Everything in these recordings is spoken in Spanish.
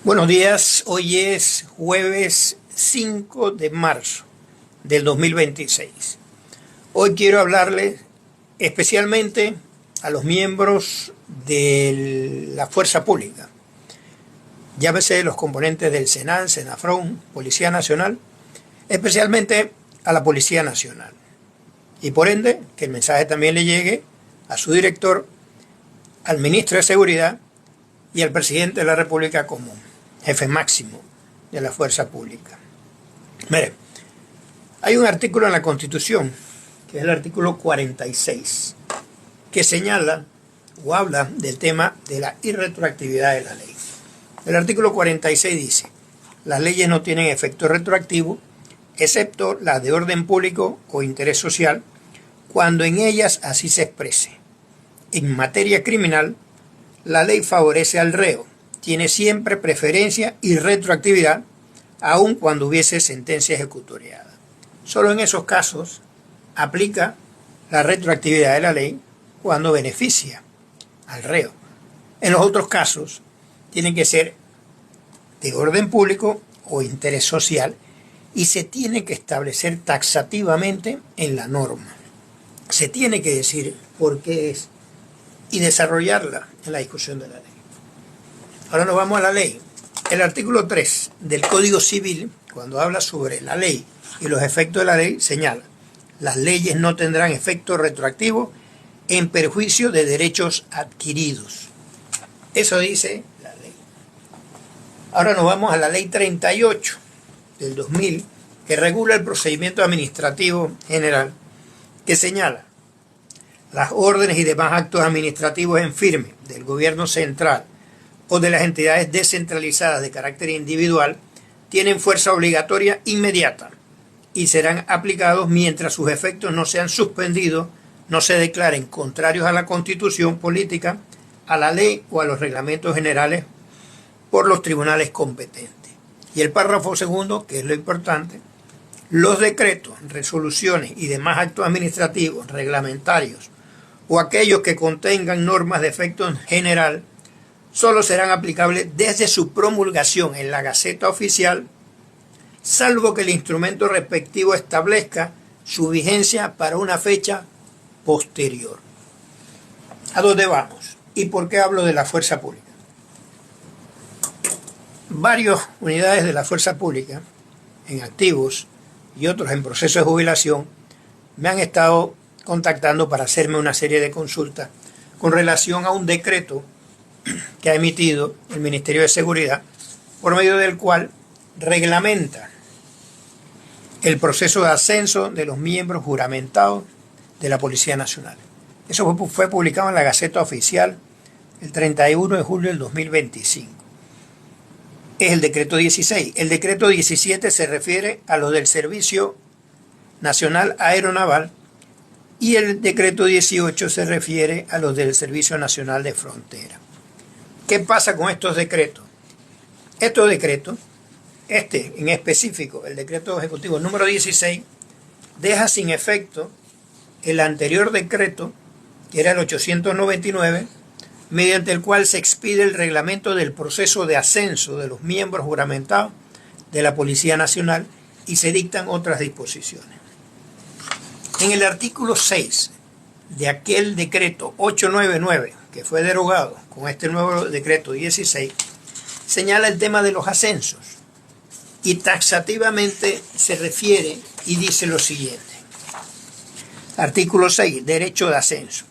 Buenos días, hoy es jueves 5 de marzo del 2026. Hoy quiero hablarles especialmente a los miembros de la fuerza pública, llámese los componentes del SENAN, SENAFRON, Policía Nacional, especialmente a la Policía Nacional. Y por ende, que el mensaje también le llegue a su director, al ministro de Seguridad y al presidente de la República como jefe máximo de la fuerza pública. Mire, hay un artículo en la Constitución, que es el artículo 46, que señala o habla del tema de la irretroactividad de la ley. El artículo 46 dice: las leyes no tienen efecto retroactivo, excepto las de orden público o interés social, cuando en ellas así se exprese. En materia criminal, la ley favorece al reo, tiene siempre preferencia y retroactividad, aun cuando hubiese sentencia ejecutoriada. Solo en esos casos aplica la retroactividad de la ley cuando beneficia al reo. En los otros casos tienen que ser de orden público o interés social y se tiene que establecer taxativamente en la norma. Se tiene que decir por qué es y desarrollarla en la discusión de la ley. Ahora nos vamos a la ley. El artículo 3 del Código Civil, cuando habla sobre la ley y los efectos de la ley, señala: las leyes no tendrán efecto retroactivo en perjuicio de derechos adquiridos. Eso dice la ley. Ahora nos vamos a la ley 38 del 2000, que regula el procedimiento administrativo general, que señala: las órdenes y demás actos administrativos en firme del gobierno central o de las entidades descentralizadas de carácter individual tienen fuerza obligatoria inmediata y serán aplicados mientras sus efectos no sean suspendidos, no se declaren contrarios a la Constitución política, a la ley o a los reglamentos generales por los tribunales competentes. Y el párrafo segundo, que es lo importante: los decretos, resoluciones y demás actos administrativos, reglamentarios o aquellos que contengan normas de efecto general solo serán aplicables desde su promulgación en la Gaceta Oficial, salvo que el instrumento respectivo establezca su vigencia para una fecha posterior. ¿A dónde vamos? ¿Y por qué hablo de la fuerza pública? Varias unidades de la fuerza pública, en activos y otros en proceso de jubilación, me han estado contactando para hacerme una serie de consultas con relación a un decreto que ha emitido el Ministerio de Seguridad, por medio del cual reglamenta el proceso de ascenso de los miembros juramentados de la Policía Nacional. Eso fue publicado en la Gaceta Oficial el 31 de julio del 2025. Es el decreto 16. El decreto 17 se refiere a los del Servicio Nacional Aeronaval y el decreto 18 se refiere a los del Servicio Nacional de Frontera. ¿Qué pasa con estos decretos? Estos decretos, en específico, el decreto ejecutivo número 16, deja sin efecto el anterior decreto, que era el 899, mediante el cual se expide el reglamento del proceso de ascenso de los miembros juramentados de la Policía Nacional y se dictan otras disposiciones. En el artículo 6 de aquel decreto 899, que fue derogado con este nuevo decreto 16, señala el tema de los ascensos y taxativamente se refiere y dice lo siguiente. Artículo 6, derecho de ascenso.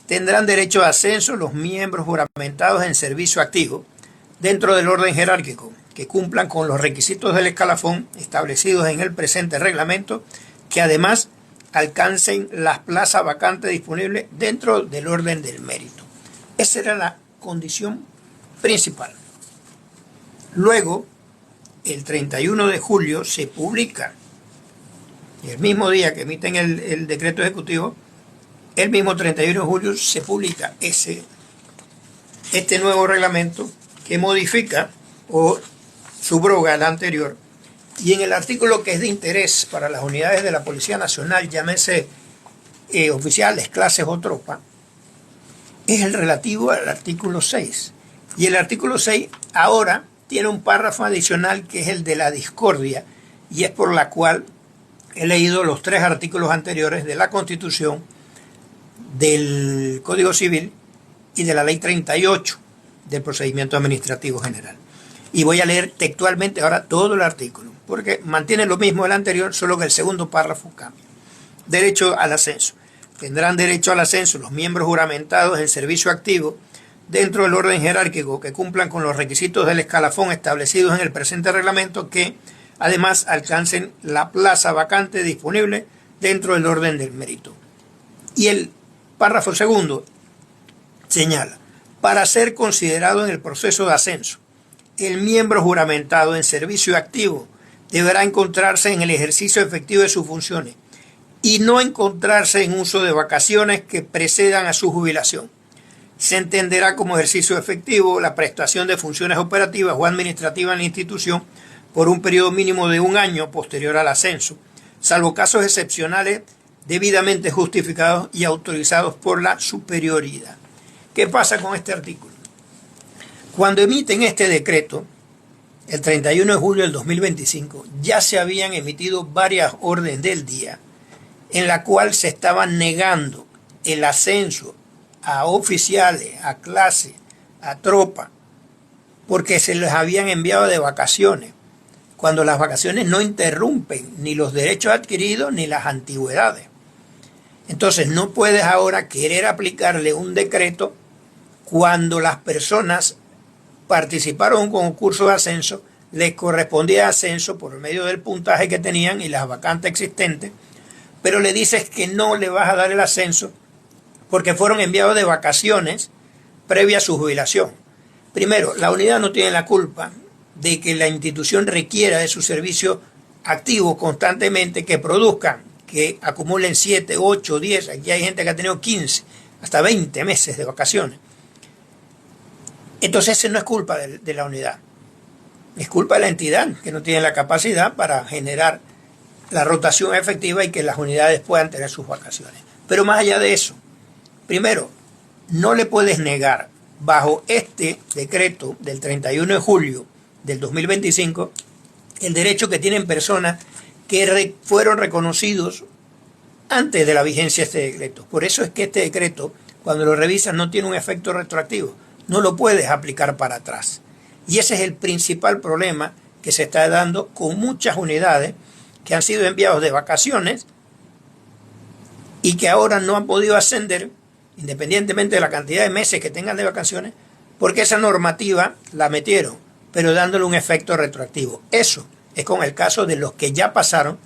Tendrán derecho de ascenso los miembros juramentados en servicio activo dentro del orden jerárquico que cumplan con los requisitos del escalafón establecidos en el presente reglamento, que además alcancen las plazas vacantes disponibles dentro del orden del mérito. Esa era la condición principal. Luego, el 31 de julio se publica, y el mismo día que emiten el decreto ejecutivo, el mismo 31 de julio se publica este nuevo reglamento que modifica o subroga el anterior. Y en el artículo que es de interés para las unidades de la Policía Nacional, llámese oficiales, clases o tropas, es el relativo al artículo 6. Y el artículo 6 ahora tiene un párrafo adicional que es el de la discordia, y es por la cual he leído los 3 artículos anteriores de la Constitución, del Código Civil y de la Ley 38 del Procedimiento Administrativo General. Y voy a leer textualmente ahora todo el artículo, porque mantiene lo mismo del anterior, solo que el segundo párrafo cambia. Derecho al ascenso. Tendrán derecho al ascenso los miembros juramentados en servicio activo dentro del orden jerárquico que cumplan con los requisitos del escalafón establecidos en el presente reglamento, que además alcancen la plaza vacante disponible dentro del orden del mérito. Y el párrafo segundo señala: para ser considerado en el proceso de ascenso, el miembro juramentado en servicio activo deberá encontrarse en el ejercicio efectivo de sus funciones y no encontrarse en uso de vacaciones que precedan a su jubilación. Se entenderá como ejercicio efectivo la prestación de funciones operativas o administrativas en la institución por un periodo mínimo de 1 año posterior al ascenso, salvo casos excepcionales debidamente justificados y autorizados por la superioridad. ¿Qué pasa con este artículo? Cuando emiten este decreto, el 31 de julio del 2025, ya se habían emitido varias órdenes del día en la cual se estaban negando el ascenso a oficiales, a clase, a tropa, porque se les habían enviado de vacaciones, cuando las vacaciones no interrumpen ni los derechos adquiridos ni las antigüedades. Entonces no puedes ahora querer aplicarle un decreto cuando las personas participaron en un concurso de ascenso, les correspondía ascenso por medio del puntaje que tenían y las vacantes existentes, pero le dices que no le vas a dar el ascenso porque fueron enviados de vacaciones previa a su jubilación. Primero, la unidad no tiene la culpa de que la institución requiera de su servicio activo constantemente, que produzcan, que acumulen 7, 8, 10, aquí hay gente que ha tenido 15, hasta 20 meses de vacaciones. Entonces ese no es culpa de la unidad, es culpa de la entidad, que no tiene la capacidad para generar la rotación efectiva y que las unidades puedan tener sus vacaciones. Pero más allá de eso, primero, no le puedes negar bajo este decreto del 31 de julio del 2025 el derecho que tienen personas que fueron reconocidos antes de la vigencia de este decreto. Por eso es que este decreto, cuando lo revisas, no tiene un efecto retroactivo. No lo puedes aplicar para atrás. Y ese es el principal problema que se está dando con muchas unidades que han sido enviados de vacaciones y que ahora no han podido ascender, independientemente de la cantidad de meses que tengan de vacaciones, porque esa normativa la metieron, pero dándole un efecto retroactivo. Eso es con el caso de los que ya pasaron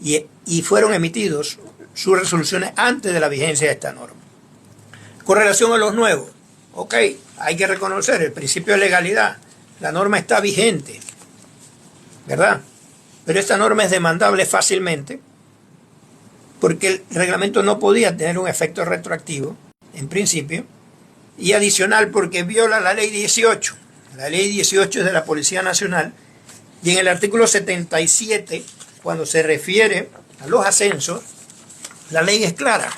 y fueron emitidos sus resoluciones antes de la vigencia de esta norma. Con relación a los nuevos, ok, hay que reconocer el principio de legalidad. La norma está vigente, ¿verdad? Pero esta norma es demandable fácilmente porque el reglamento no podía tener un efecto retroactivo, en principio, y adicional porque viola la ley 18. La ley 18 es de la Policía Nacional, y en el artículo 77, cuando se refiere a los ascensos, la ley es clara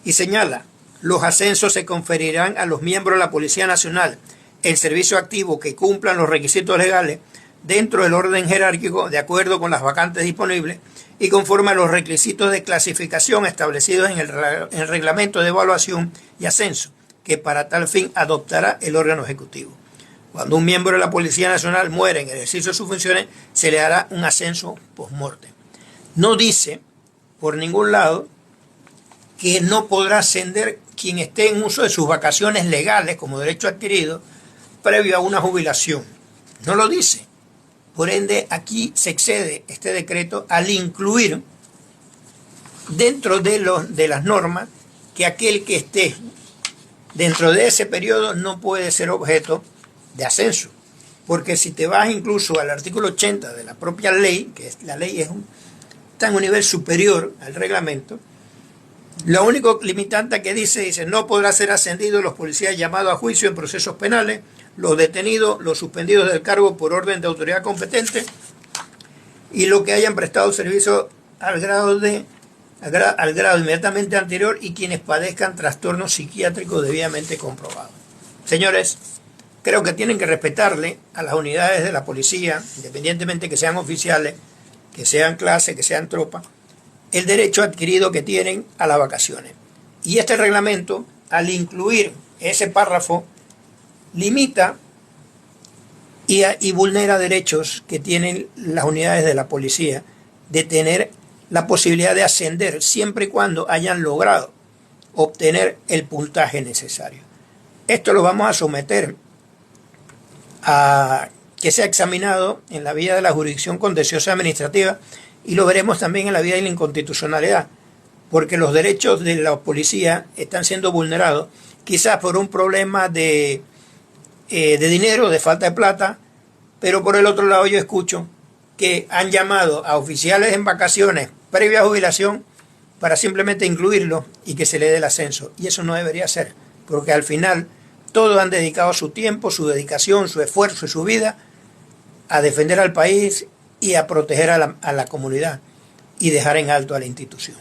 y señala: los ascensos se conferirán a los miembros de la Policía Nacional en servicio activo que cumplan los requisitos legales dentro del orden jerárquico de acuerdo con las vacantes disponibles y conforme a los requisitos de clasificación establecidos en el reglamento de evaluación y ascenso, que para tal fin adoptará el órgano ejecutivo. Cuando un miembro de la Policía Nacional muere en el ejercicio de sus funciones, se le hará un ascenso post-mortem. No dice por ningún lado que no podrá ascender quien esté en uso de sus vacaciones legales como derecho adquirido previo a una jubilación. No lo dice. Por ende, aquí se excede este decreto al incluir dentro de las normas que aquel que esté dentro de ese periodo no puede ser objeto de ascenso. Porque si te vas incluso al artículo 80 de la propia ley, que la ley está en un nivel superior al reglamento, lo único limitante que dice, no podrá ser ascendido los policías llamados a juicio en procesos penales, los detenidos, los suspendidos del cargo por orden de autoridad competente y los que hayan prestado servicio al grado inmediatamente anterior y quienes padezcan trastornos psiquiátricos debidamente comprobados. Señores, creo que tienen que respetarle a las unidades de la policía, independientemente que sean oficiales, que sean clase, que sean tropa, el derecho adquirido que tienen a las vacaciones. Y este reglamento, al incluir ese párrafo, limita y vulnera derechos que tienen las unidades de la policía de tener la posibilidad de ascender siempre y cuando hayan logrado obtener el puntaje necesario. Esto lo vamos a someter a que sea examinado en la vía de la jurisdicción contenciosa administrativa y lo veremos también en la vía de la inconstitucionalidad, porque los derechos de la policía están siendo vulnerados, quizás por un problema de dinero, de falta de plata, pero por el otro lado yo escucho que han llamado a oficiales en vacaciones previa jubilación para simplemente incluirlos y que se le dé el ascenso. Y eso no debería ser, porque al final todos han dedicado su tiempo, su dedicación, su esfuerzo y su vida a defender al país y a proteger a la comunidad y dejar en alto a la institución.